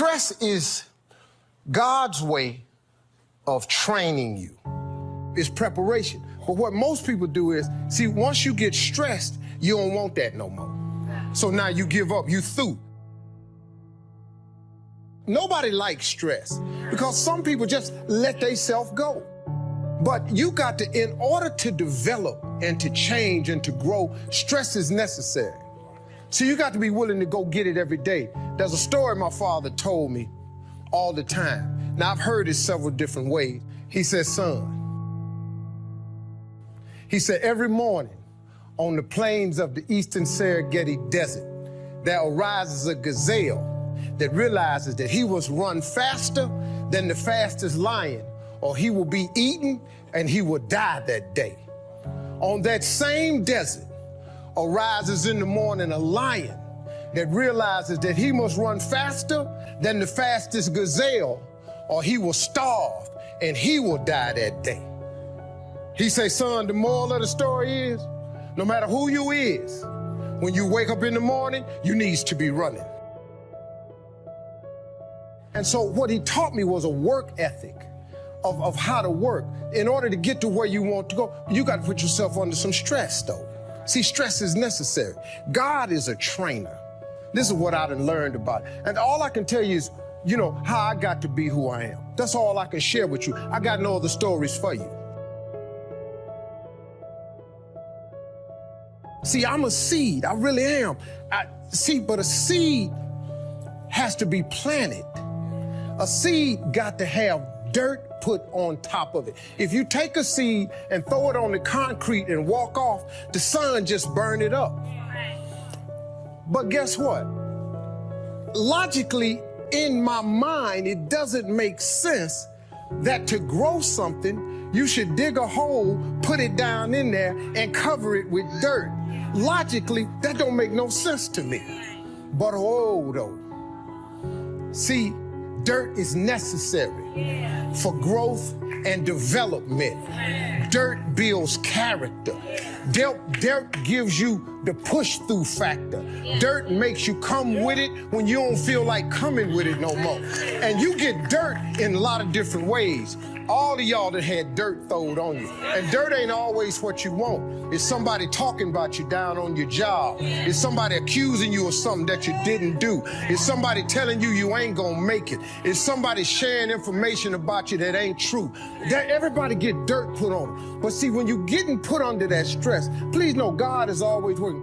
Stress is God's way of training you. It's preparation. But what most people do is, see, once you get stressed, you don't want that no more. So now you give up, you through. Nobody likes stress because some people just let themselves go. But you got to, in order to develop and to change and to grow, stress is necessary. So you got to be willing to go get it every day. There's a story my father told me all the time. Now, I've heard it several different ways. He said, son, he said, every morning on the plains of the eastern Serengeti Desert, there arises a gazelle that realizes that he must run faster than the fastest lion, or he will be eaten and he will die that day. On that same desert arises in the morning a lion that realizes that he must run faster than the fastest gazelle, or he will starve and he will die that day. He say, son, the moral of the story is, no matter who you is, when you wake up in the morning, you needs to be running. And so what he taught me was a work ethic of how to work. In order to get to where you want to go, you got to put yourself under some stress, though. See, stress is necessary. God is a trainer. This is what I done learned about it. And all I can tell you is, you know, how I got to be who I am. That's all I can share with you. I got no other stories for you. See, I'm a seed. I really am. But a seed has to be planted. A seed got to have dirt put on top of it. If you take a seed and throw it on the concrete and walk off, the sun just burn it up. But guess what? Logically, in my mind, it doesn't make sense that to grow something, you should dig a hole, put it down in there, and cover it with dirt. Logically, that don't make no sense to me. But oh, though. See, dirt is necessary for growth and development. Dirt builds character. Dirt gives you the push-through factor. Dirt makes you come with it when you don't feel like coming with it no more. And you get dirt in a lot of different ways. All of y'all that had dirt thrown on you. And dirt ain't always what you want. It's somebody talking about you down on your job. It's somebody accusing you of something that you didn't do. It's somebody telling you you ain't gonna make it. It's somebody sharing information about you that ain't true. Everybody get dirt put on them. But see, when you're getting put under that stress, please know God is always working.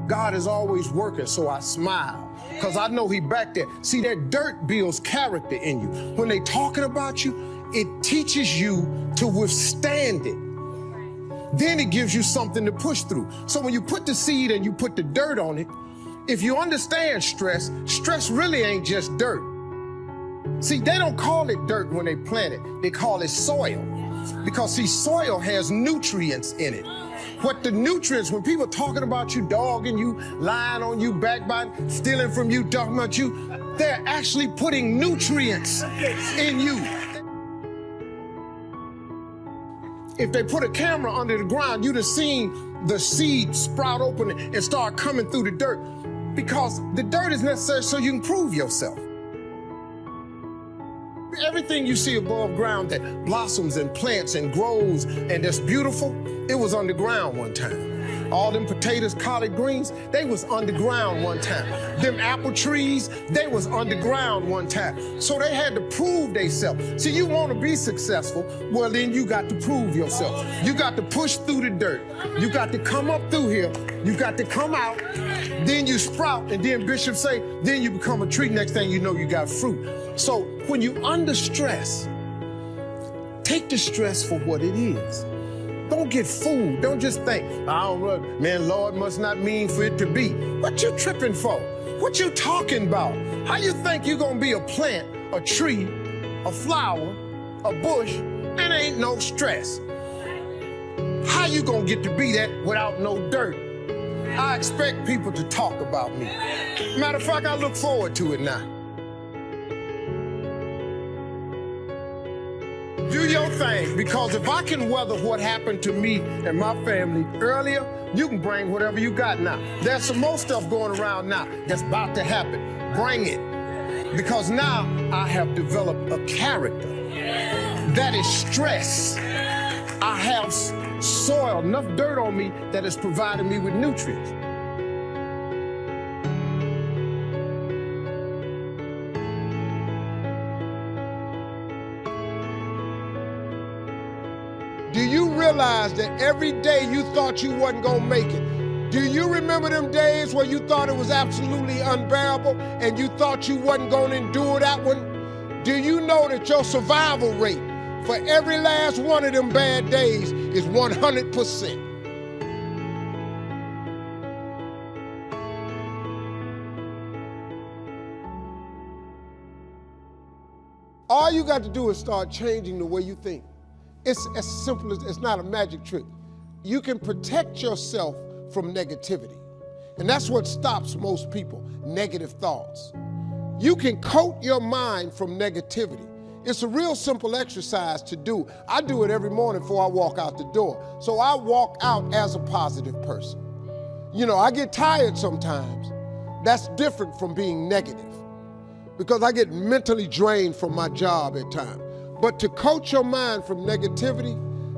God is always working, so I smile. Because I know he back there. See, that dirt builds character in you. When they talking about you, it teaches you to withstand it. Then it gives you something to push through. So when you put the seed and you put the dirt on it, if you understand stress, stress really ain't just dirt. See, they don't call it dirt when they plant it. They call it soil. Because, see, soil has nutrients in it. What the nutrients, when people talking about you, dogging you, lying on you, backbiting, stealing from you, talking about you, they're actually putting nutrients in you. If they put a camera under the ground, you'd have seen the seed sprout open and start coming through the dirt, because the dirt is necessary so you can prove yourself. Everything you see above ground that blossoms and plants and grows and that's beautiful, it was underground one time. All them potatoes, collard greens, they was underground one time. Them apple trees, they was underground one time. So they had to prove themselves. See, you want to be successful, well, then you got to prove yourself. You got to push through the dirt. You got to come up through here. You got to come out. Then you sprout, and then Bishop say, then you become a tree. Next thing you know, you got fruit. So when you under stress, take the stress for what it is. Don't get fooled. Don't just think, I don't know, man, Lord must not mean for it to be. What you tripping for? What you talking about? How you think you're gonna be a plant, a tree, a flower, a bush, and ain't no stress? How you gonna get to be that without no dirt? I expect people to talk about me. Matter of fact, I look forward to it now. Do your thing, because if I can weather what happened to me and my family earlier, you can bring whatever you got now. There's some more stuff going around now that's about to happen. Bring it. Because now I have developed a character that is stress. I have soil, enough dirt on me that is providing me with nutrients. Do you realize that every day you thought you wasn't gonna make it? Do you remember them days where you thought it was absolutely unbearable and you thought you wasn't gonna endure that one? Do you know that your survival rate for every last one of them bad days is 100%? All you got to do is start changing the way you think. It's as simple as, it's not a magic trick. You can protect yourself from negativity. And that's what stops most people, negative thoughts. You can coat your mind from negativity. It's a real simple exercise to do. I do it every morning before I walk out the door. So I walk out as a positive person. You know, I get tired sometimes. That's different from being negative because I get mentally drained from my job at times. But to coat your mind from negativity,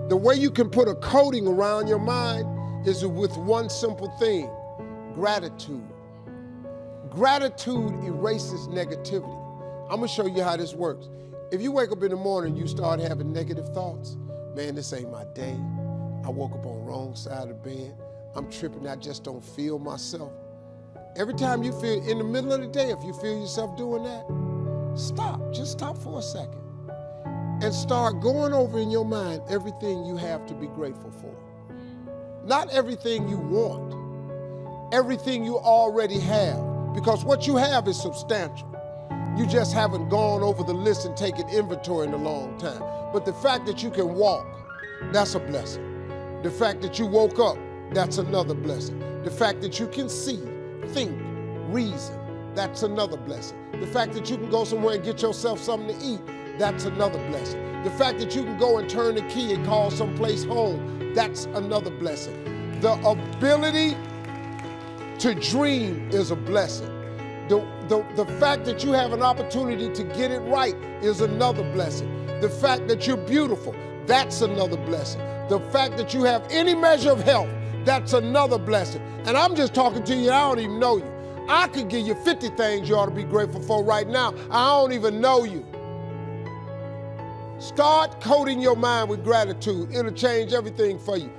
the way you can put a coating around your mind is with one simple thing: gratitude. Gratitude erases negativity. I'm gonna show you how this works. If you wake up in the morning, you start having negative thoughts, man, this ain't my day. I woke up on the wrong side of the bed. I'm tripping, I just don't feel myself. Every time you feel, in the middle of the day, if you feel yourself doing that, stop, just stop for a second. And start going over in your mind everything you have to be grateful for. Not everything you want, everything you already have, because what you have is substantial. You just haven't gone over the list and taken inventory in a long time. But the fact that you can walk, that's a blessing. The fact that you woke up, that's another blessing. The fact that you can see, think, reason, that's another blessing. The fact that you can go somewhere and get yourself something to eat, that's another blessing. The fact that you can go and turn the key and call someplace home, that's another blessing. The ability to dream is a blessing. The fact that you have an opportunity to get it right is another blessing. The fact that you're beautiful, that's another blessing. The fact that you have any measure of health, that's another blessing. And I'm just talking to you, I don't even know you. I could give you 50 things you ought to be grateful for right now. I don't even know you. Start coating your mind with gratitude. It'll change everything for you.